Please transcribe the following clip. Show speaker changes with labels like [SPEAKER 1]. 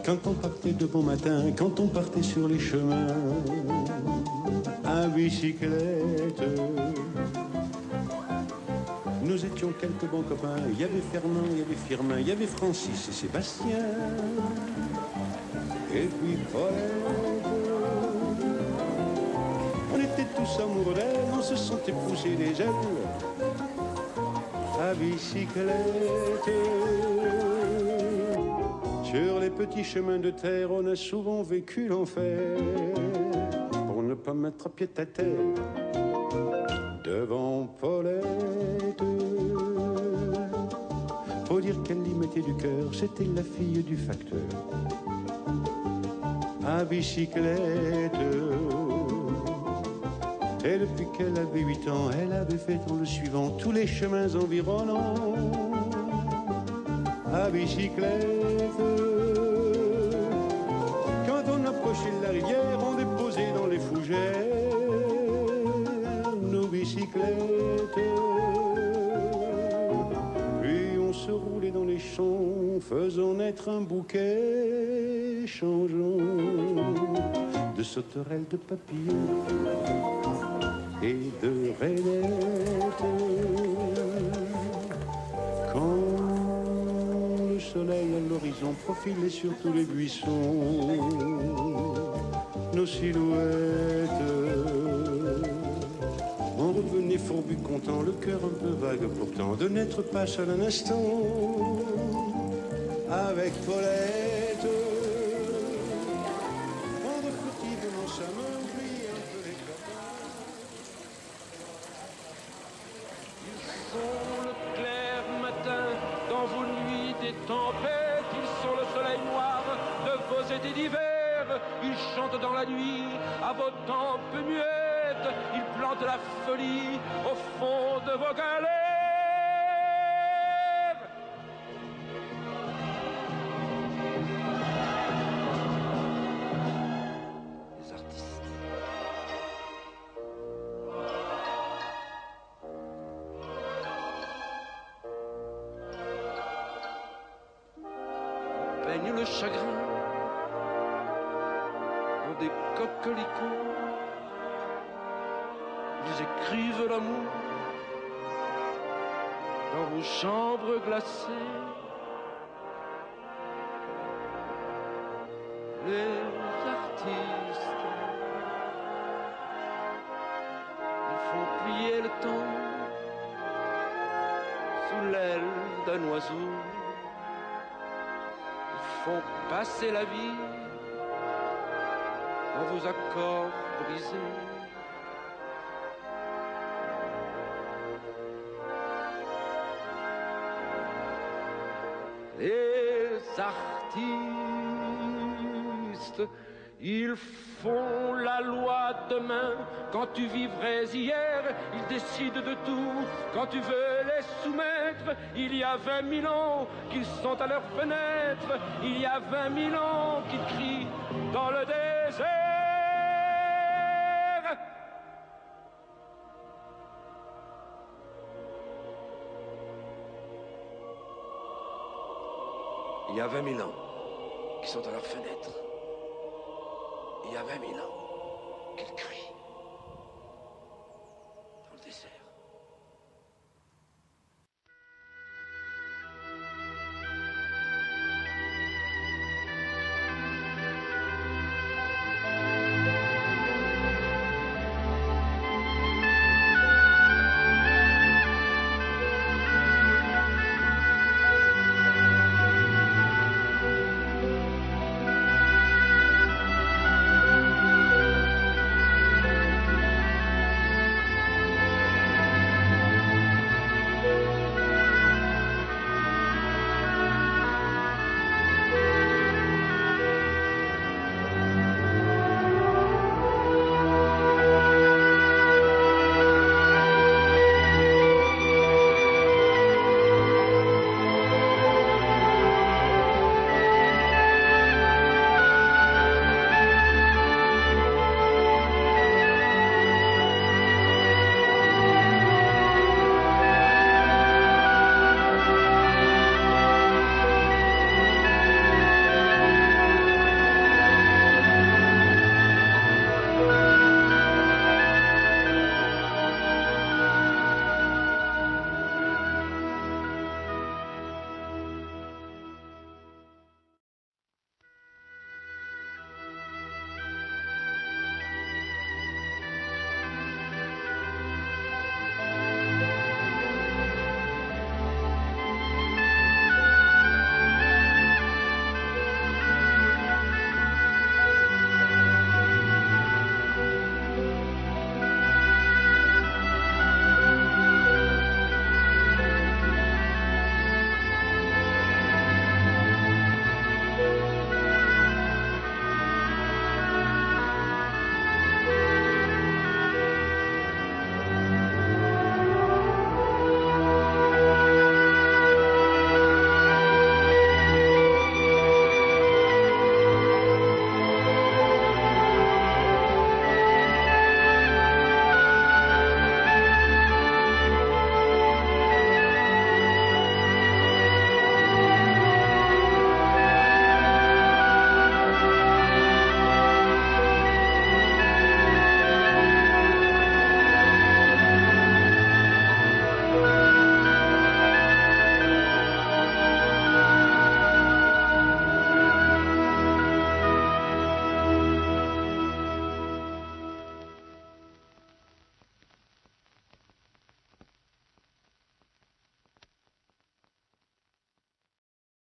[SPEAKER 1] Quand on partait de bon matin, quand on partait sur les chemins, à bicyclette, nous étions quelques bons copains. Il y avait Fernand, il y avait Firmin, il y avait Francis et Sébastien. Et puis Paulette. On était tous amoureux d'elle, on se sentait pousser des ailes à bicyclette. Sur les petits chemins de terre, on a souvent vécu l'enfer pour ne pas mettre à pied à terre devant Paulette. Faut dire qu'elle y mettait du cœur, c'était la fille du facteur à bicyclette. Et depuis qu'elle avait 8 ans, elle avait fait en le suivant tous les chemins environnants à bicyclette. Quand on approchait de la rivière, on déposait dans les fougères nos bicyclettes. Puis on se roulait dans les champs, faisant naître un bouquet changeant de sauterelles, de papillons et de rainettes. Quand le soleil à l'horizon profilait sur tous les buissons nos silhouettes, on revenait fourbu content, le cœur un peu vague pourtant, de n'être pas seul un instant avec Paulette. Prendre furtivement sa main, oublier un peu les copains.
[SPEAKER 2] Ils sont le clair matin dans vos nuits des tempêtes. Ils sont le soleil noir de vos étés d'hiver. Ils chantent dans la nuit à vos tempes muettes. Ils plantent la folie au fond de vos galères. Les artistes. Peignent le chagrin dans des coquelicots. Ils écrivent l'amour dans vos chambres glacées. Les artistes, ils font plier le temps sous l'aile d'un oiseau. Ils font passer la vie dans vos accords brisés. Les artistes, ils font la loi demain. Quand tu vivrais hier, ils décident de tout. Quand tu veux les soumettre, il y a 20 000 ans qu'ils sont à leurs fenêtres. Il y a 20 000 ans qu'ils crient dans le désert. Il y a 20 000 ans qui sont à leurs fenêtres. Il y a 20 000 ans qu'ils crient.